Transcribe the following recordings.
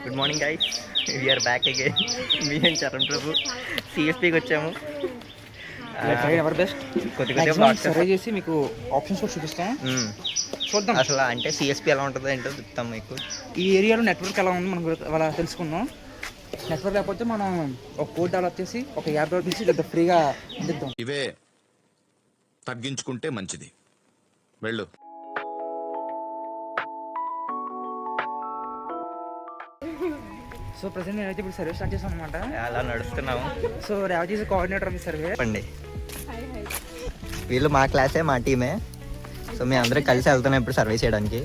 Good morning guys, we're back again. మీ and Charan Prabhu సిఎస్పికి వచ్చాము. ఎవర్ బెస్ట్ కొద్దిగా సర్వే చేసి మీకు ఆప్షన్స్ కూడా చూపిస్తాం. చూద్దాం అసలు అంటే సిఎస్పి ఎలా ఉంటుందో ఏంటో చెప్తాం మీకు. ఈ ఏరియాలో నెట్వర్క్ ఎలా ఉంది మనం అలా తెలుసుకుందాం. నెట్వర్క్ లేకపోతే మనం ఒక కోడ్ డెవలప్ చేసి ఒక యాప్ డెవలప్ చేసి లేదా ఫ్రీగా అందిద్దాం. ఇవే తగ్గించుకుంటే మంచిది. వెళ్ళు. సో ప్రజెంట్ నేనైతే ఇప్పుడు సర్వే స్టార్ట్ చేసాను అనమాట. అలా నడుస్తున్నాము. So Revathi is coordinator of the survey. చెప్పండి, వీళ్ళు మా క్లాసే, మా టీమే. సో మేము అందరం కలిసి వెళ్తున్నాం ఇప్పుడు సర్వే చేయడానికి.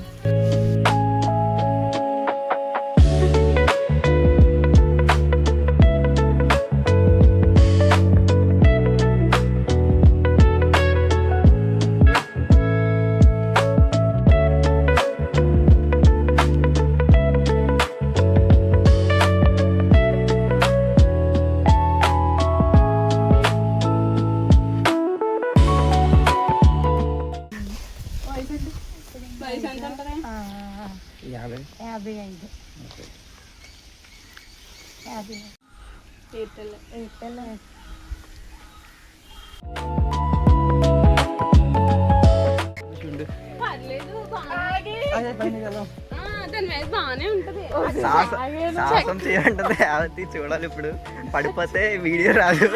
సాహసం చేయంటుంది యావతి, చూడాలి ఇప్పుడు. పడిపోతే వీడియో రాదు,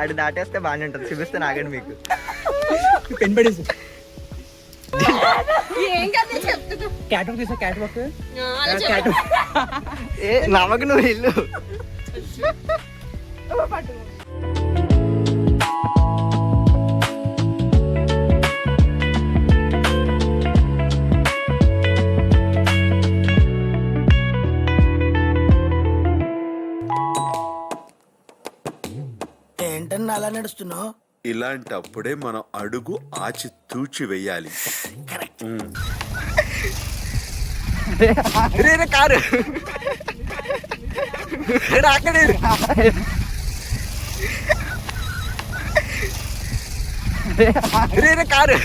అది దాటేస్తే బాగానే ఉంటుంది. చూపిస్తే నాగండి మీకు. పెన్ పడేసి క్యాట్ వాక్ చేసా. క్యాట్ వాక్ ఏ నమ్మకు, నువ్వు ఇల్లు. ఏంటన్నా అలా నడుస్తున్నావు? ఇలాంటప్పుడే మనం అడుగు ఆచి తూచి వెయ్యాలి. కారు అక్కడే కారు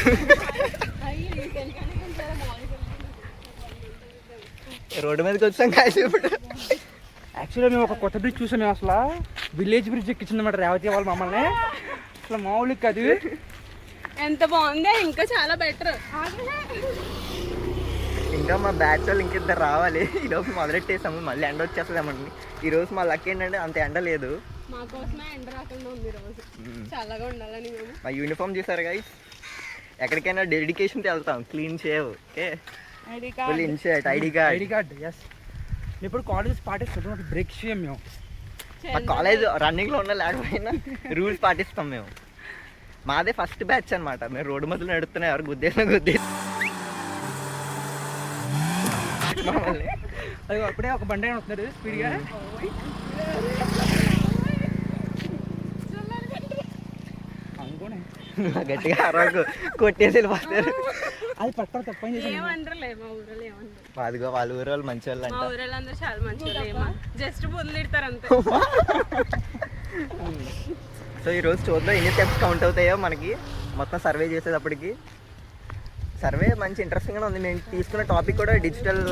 రోడ్డు మీదకి వచ్చాం కాదు ఇప్పుడు. యాక్చువల్గా మేము ఒక కొత్త బ్రిడ్జ్ చూసాం. మేము అసలు విలేజ్ బ్రిడ్జ్ ఎక్కించిందన్నమాట రేవతి వాళ్ళు మమ్మల్ని. అసలు మామూలు కాదు, ఎంత బాగుంది. ఇంకా చాలా బెటర్. ఇంకా మా బ్యాచ్ వాళ్ళు ఇంకిద్దరు రావాలి. ఈరోజు మొదలెట్టేసాము, మళ్ళీ ఎండ వచ్చేస్తుందేమండి. ఈరోజు మా లక్ ఏంటంటే అంత ఎండ లేదు. మా కోసమే ఎండ రాకుండా ఉంది రోజు, చల్లగా ఉండాలని. మేము మా యూనిఫామ్ చూసారు గైస్. ఎక్కడికైనా డెడికేషన్తో వెళ్తాం, క్లీన్ చేయవు. Okay, full in shirt, ID card. Yes. ఇప్పుడు కాలేజ్ పాటిస్తున్నాం, బ్రేక్ చేయం మేము. మా కాలేజ్ రన్నింగ్లో ఉన్నా లేకపోయినా రూల్స్ పాటిస్తాం మేము. మాదే ఫస్ట్ బ్యాచ్ అనమాట. మేము రోడ్డు మధ్యలో నడుస్తున్నాం, ఎవరు గుద్దేసినా అది అప్పుడే ఒక బండి వస్తున్నారు స్పీడ్గా. అనుకోనే గట్టిగా అరవకు, కొట్టేసి వెళ్ళిపోతారు. అది పక్కన తప్పని చేసి ఏమంటారులే, మా ఊరలో ఏమంటారు. అదిగో వాళ్ళ ఊరు వాళ్ళు మంచి వాళ్ళు మా ఊరలో అందరూ చాలా మంచి వాళ్ళు, జస్ట్ బొద్దులిడతారు అంతే. సో ఈరోజు చూద్దాం ఎన్ని స్టెప్స్ కౌంట్ అవుతాయో మనకి మొత్తం సర్వే చేసేటప్పటికి. సర్వే మంచి ఇంట్రెస్టింగ్గానే ఉంది. మేము తీసుకున్న టాపిక్ కూడా డిజిటల్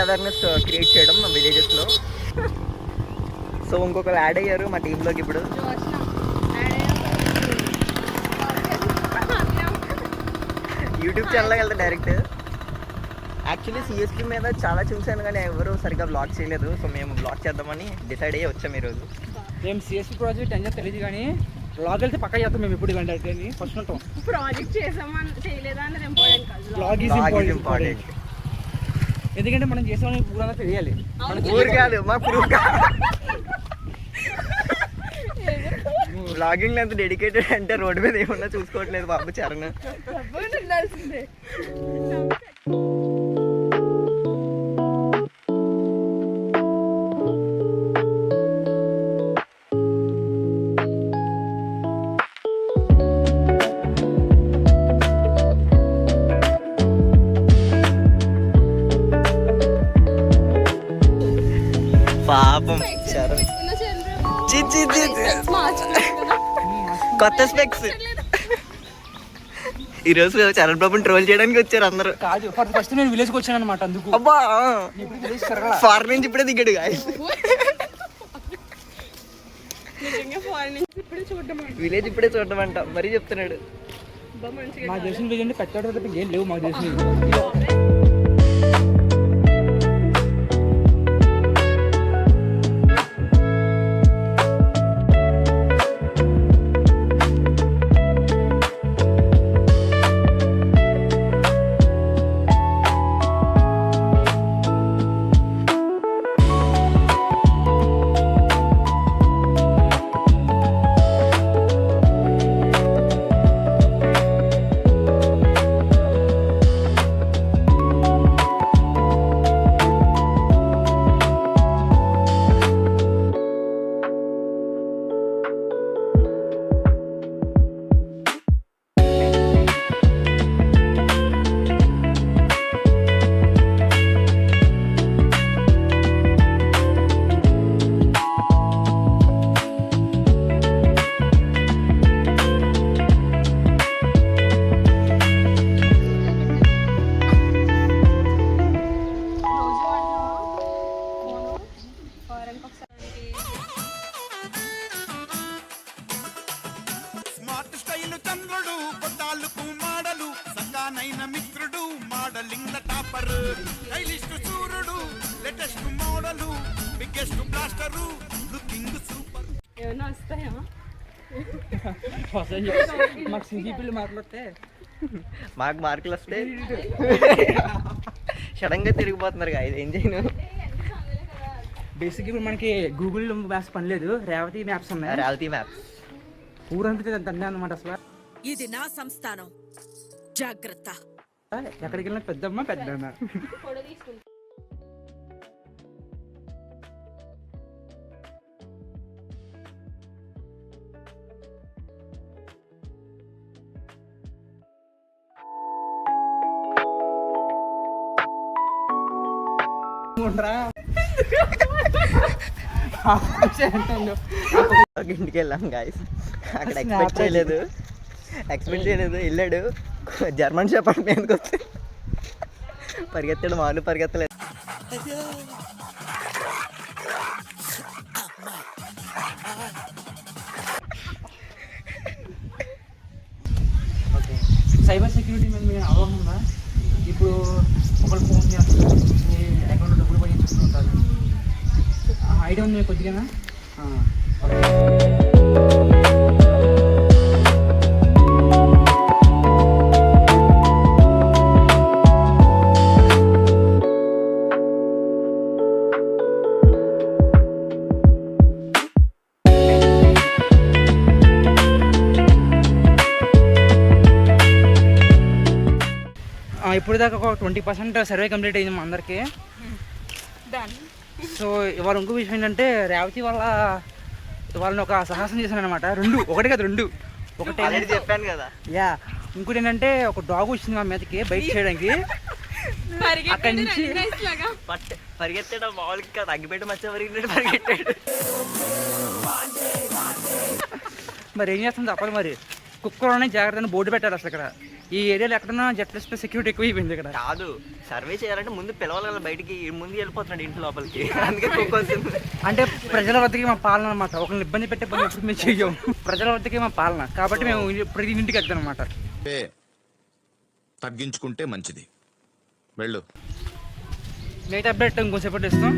అవేర్నెస్ క్రియేట్ చేయడం మా విలేజెస్లో. సో ఇంకొకరు యాడ్ అయ్యారు మా టీంలోకి ఇప్పుడు. యూట్యూబ్ ఛానల్లోకి వెళ్తే డైరెక్ట్. యాక్చువల్లీ సిఎస్పి మీద చాలా చూసాను కానీ ఎవరు సరిగ్గా బ్లాగ్ చేయలేదు. సో మేము బ్లాగ్ చేద్దామని డిసైడ్ అయ్యి వచ్చాము ఈరోజు. మేము సిఎస్పి ప్రాజెక్ట్ అని తెలియదు కానీ బ్లాగ్ వెళ్తే పక్క చేస్తాం మేము. ఇప్పుడు ఇలాంటి ఫస్ట్ ఉంటాం. ప్రాజెక్ట్ చేసామని చేయలేదా అనేది ఇంపార్టెంట్ కాదు, బ్లాగ్ ఈజ్ ఇంపార్టెంట్. ఎందుకంటే మనం చేసామని ఊరంతా తెలియాలి. ఊరు కాదు, మా ప్రూఫ్ కాదు. బ్లాగింగ్ ఎంత డెడికేటెడ్ అంటే రోడ్డు మీద ఏమన్నా చూసుకోవట్లేదు బాబు చరణ్. పాపం చరణ్. కొత్త స్పెక్స్ ఈరోజు చరణ్ బాబుని ట్రోల్ చేయడానికి వచ్చారు అందరూ. కాదు ఫస్ట్ నేను విలేజ్కి వచ్చాను అనమాట, అందుకు అబ్బా విలేజ్ తిరగల. ఫారెన్ నుంచి ఇప్పుడే దిగాడు guys. నిజంగా ఫారెన్ నుంచి ఇప్పుడే చూడడం విలేజ్ ఇప్పుడే చూడమంట మరీ చెప్తున్నాడు. మంచిగా మా దేశం విలేజ్ అంటే కట్టాడు తప్ప ఏం లేవు మా దేశం. స్మార్ట్ స్టైల్ చంద్రుడు కొట్టాలకు మాడలు సగానైన మిత్రుడు మోడలింగ్ టాపర్ స్టైలిస్ట్ సూర్యుడు latest model biggest బ్లాస్టరు looking super. ఏమన్నా వస్తాయా? మాకు సింగీ పిల్లలు మాట్లాడితే మాకు మార్కులు వస్తే సడన్ గా తిరిగిపోతున్నారు guys. ఏం చేయను. బేసిక్గా ఇప్పుడు మనకి గూగుల్ మ్యాప్స్ పని లేదు, రేవతి మ్యాప్స్ ఉన్నాయి. రేవతి మ్యాప్స్ ఊరంతా తండ్రి అనమాట అసలు. ఇది నా సంస్థానం, జాగ్రత్త. ఎక్కడికి వెళ్ళినా పెద్దమ్మ పెద్దమ్మ. ఫోటో తీసుకుంటా. ఇంటికి వెళ్ళాం గాయస్. అక్కడ ఎక్స్పెక్ట్ చేయలేదు వెళ్ళాడు జర్మన్ షెపర్డ్ మీదకి వచ్చి పరిగెత్తాడు. మామూలు పరిగెత్తలేదు. సైబర్ సెక్యూరిటీ మీద మీరు అవగాహన ఉందా? ఇప్పుడు ఒకరు ఫోన్ చేస్తారు, మీ అకౌంట్లో డబ్బులు పని చెప్తుంటారు. ఐడియా ఉంది కొద్దిగా? ఇప్పుడు దాకా ఒక 20% సర్వే కంప్లీట్ అయింది మా అందరికీ. సో ఇవాళ ఇంకో విషయం ఏంటంటే రేవతి వాళ్ళని ఒక సాహసం చేశాను అనమాట. ఒకటి కదా రెండు. ఒకటి చెప్పాను కదా. యా, ఇంకోటి ఏంటంటే ఒక డాగ్ వచ్చింది మా మీదకి బైక్ చేయడానికి. అక్కడి నుంచి పరిగెత్తాడు మామూలుగా తగ్గిపెట్టి మచ్చ పరిగెట్టాడు. మరి ఏం చేస్తుంది తప్పదు. మరి కుక్కలోనే జాగ్రత్తగా బోర్డు పెట్టారు అసలు. ఇక్కడ ఈ ఏరియాలో ఎక్కడన్నా జెట్లెస్ సెక్యూరిటీ ఎక్కువ అయిపోయింది ఇక్కడ. కాదు, సర్వే చేయాలంటే ముందు పిలవాలి కదా బయటికి. ముందు వెళ్ళిపోతున్నాడు ఇంటి లోపలికి. అందుకే కుక్క వచ్చింది. అంటే ప్రజల వద్దకి మా పాలన అనమాట. ఒకరిని ఇబ్బంది పెట్టే పని ఎప్పుడు మేము చెయ్యం. ప్రజల వద్దకి మా పాలన కాబట్టి మేము ప్రతి ఇంటికి వెళ్తాం అనమాట. తగ్గించుకుంటే మంచిది. వెళ్ళు. నైట్ అప్డేట్ ఇంకోసేపటి ఇస్తాం.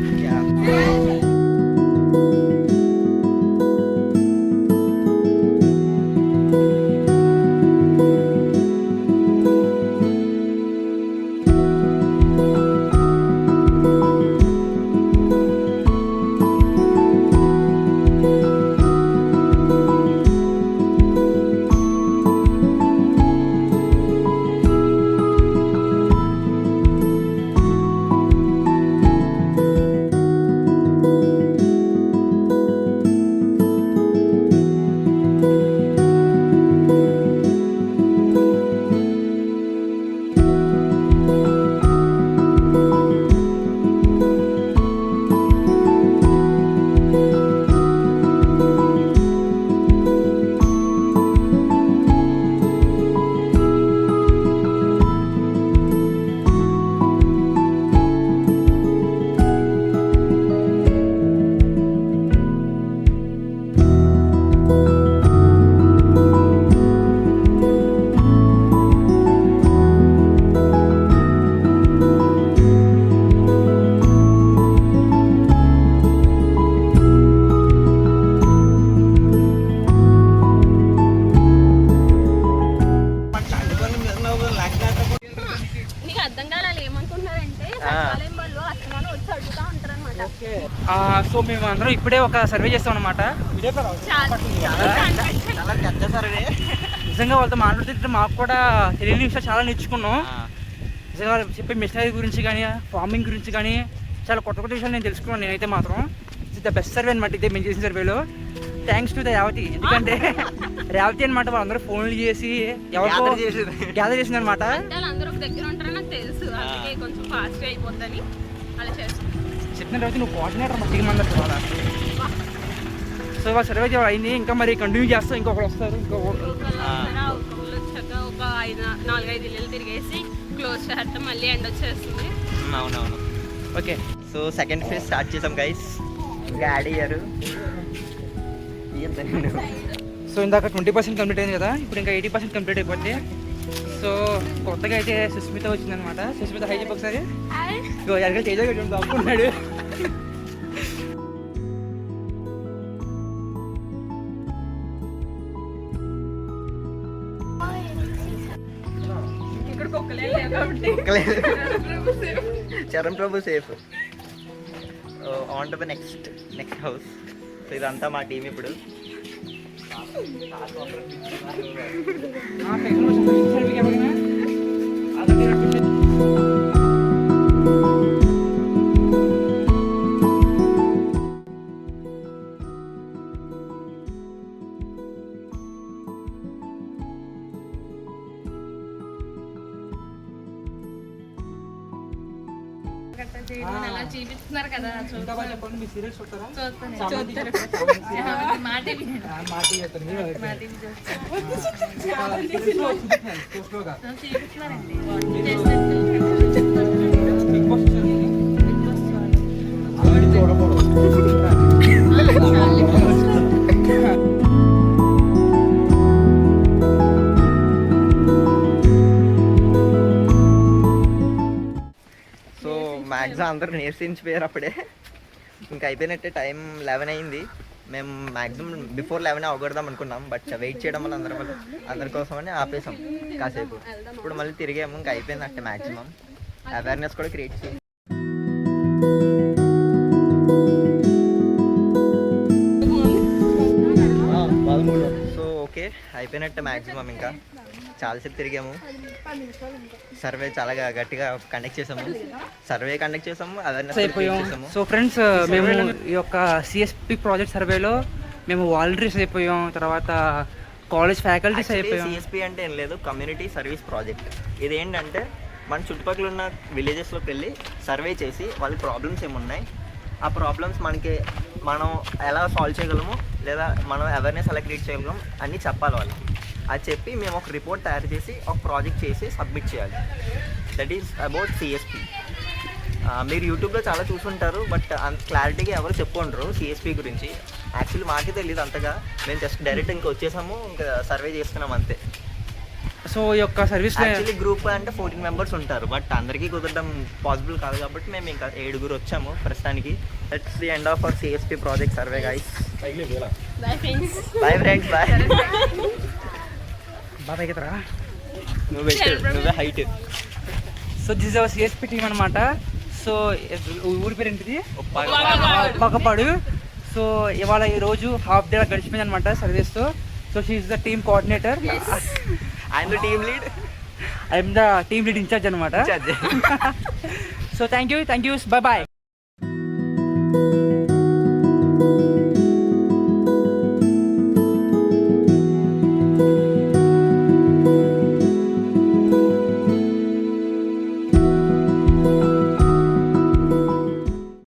ఓకే సో మేము అందరం ఇప్పుడే ఒక సర్వే చేస్తాం అనమాట. చాలా పెద్ద సర్వే. నిజంగా వాళ్ళతో మాట్లాడుతుంటే మాకు కూడా తెలియని విషయాలు చాలా నేర్చుకున్నాం. నిజంగా వాళ్ళు చెప్పే మిషనరీ గురించి కానీ ఫార్మింగ్ గురించి కానీ చాలా కొత్త కొత్త విషయాలు నేను తెలుసుకున్నాను. నేనైతే మాత్రం ఇట్స్ ద బెస్ట్ సర్వే అనమాట ఇదే మేము చేసిన సర్వేలో. Thanks to the Revathi. ఎందుకంటే రేవతి అనమాట వాళ్ళందరూ ఫోన్లు చేసి ఎవరికో గ్యాదర్ చేసింది అనమాట. అందరూ ఒక దగ్గర ఉంటారని నాకు తెలుసు, అందుకే కొంచెం ఫాస్ట్ అయిపోద్దని అలా చేస్తాను. చెప్పిన రేవతి నువ్వు కోఆర్డినేటర్ మా టీం అందరు చాలా. సో వాళ్ళ సర్వే అయింది, ఇంకా మరి కంటిన్యూ చేస్తాం. ఇంకొకరు వస్తారు, ఒకళ్ళు వచ్చాక ఒక 4-5 ఇళ్ళు తిరిగేసి క్లోజ్ చేస్తాం, మళ్ళీ ఎండ్ వచ్చేస్తుంది. అవునవును. Okay. So second phase start చేసాం గైస్. ఇంకా యాడ్ అయ్యారు. సో ఇందాక 20% కంప్లీట్ అయింది కదా, ఇప్పుడు ఇంకా 80% కంప్లీట్ అయిపోద్ది. సో కొత్తగా అయితే సుస్మిత వచ్చిందనమాట. సుస్మిత హై చెప్పి ఒకసారి. ఎరగలు తేజ అనుకున్నాడు. ఇక్కడ కుక్కలే లేవు కాబట్టి Charan Prabhu safe. On to the next house. So ఇదంతా మా టీం ఇప్పుడు. అలా చూపిస్తున్నారు కదా, ఇంకా బాగా చెప్పండి, మీ సీరియల్స్ చూస్తారా? మ్యాక్సిమం అందరూ నేర్చించిపోయారు అప్పుడే. ఇంకా అయిపోయినట్టే. టైం 11 అయింది. మేము మ్యాక్సిమం బిఫోర్ 11 అవగొడదాం అనుకున్నాం, బట్ వెయిట్ చేయడం వల్ల అందరి కోసమని ఆపేసాం కాసేపు. ఇప్పుడు మళ్ళీ తిరిగాము, ఇంకా అయిపోయిందంటే మ్యాక్సిమం అవేర్నెస్ కూడా క్రియేట్ చేయాలి. సో ఓకే, అయిపోయినట్టే మ్యాక్సిమం. ఇంకా చాలాసేపు తిరిగాము. సర్వే చాలా గట్టిగా కండక్ట్ చేసాము. అవేర్నెస్ అయిపోయాము. సో ఫ్రెండ్స్, మేము ఈ యొక్క సిఎస్పి ప్రాజెక్ట్ సర్వేలో మేము వాలంటీర్స్ అయిపోయాం, తర్వాత కాలేజ్ ఫ్యాకల్టీస్ అయిపోయాం. సిఎస్పి అంటే ఏం లేదు, కమ్యూనిటీ సర్వీస్ ప్రాజెక్ట్. ఇదేంటంటే మన చుట్టుపక్కల ఉన్న విలేజెస్లోకి వెళ్ళి సర్వే చేసి వాళ్ళ ప్రాబ్లమ్స్ ఏమున్నాయి, ఆ ప్రాబ్లమ్స్ మనం ఎలా సాల్వ్ చేయగలము, లేదా మనం అవేర్నెస్ ఎలా క్రియేట్ చేయగలము అన్నీ చెప్పాలి వాళ్ళకి. అది చెప్పి మేము ఒక రిపోర్ట్ తయారు చేసి ఒక ప్రాజెక్ట్ చేసి సబ్మిట్ చేయాలి. That is about CSP. మీరు యూట్యూబ్లో చాలా చూసుంటారు, బట్ అంత క్లారిటీగా ఎవరు చెప్పుకుంటారు సిఎస్పి గురించి. యాక్చువల్లీ మాకే తెలియదు అంతగా. మేము జస్ట్ డైరెక్ట్ ఇంకా వచ్చేసాము, ఇంకా సర్వే చేస్తున్నాం అంతే. సో ఈ యొక్క సర్వీస్ యాక్చువల్లీ గ్రూప్ అంటే 14 మెంబర్స్ ఉంటారు, బట్ అందరికీ కుదరడం పాసిబుల్ కాదు కాబట్టి మేము ఇంకా 7 వచ్చాము ప్రస్తుతానికి. That's the end of our CSP project survey guys. Bye friends. Bye friends, bye. బాగా ఎగతరా నువ్వే height. So this our CSP team అనమాట. సో ఊరి పేరు ఏంటిది? పక్కపాడు. సో ఇవాళ ఈ రోజు హాఫ్ డే గడిచిపోయింది అనమాట సర్వీస్తో. So she is the team coordinator. I'm the team lead. I'm the team lead in charge అనమాట. So thank you. Bye bye.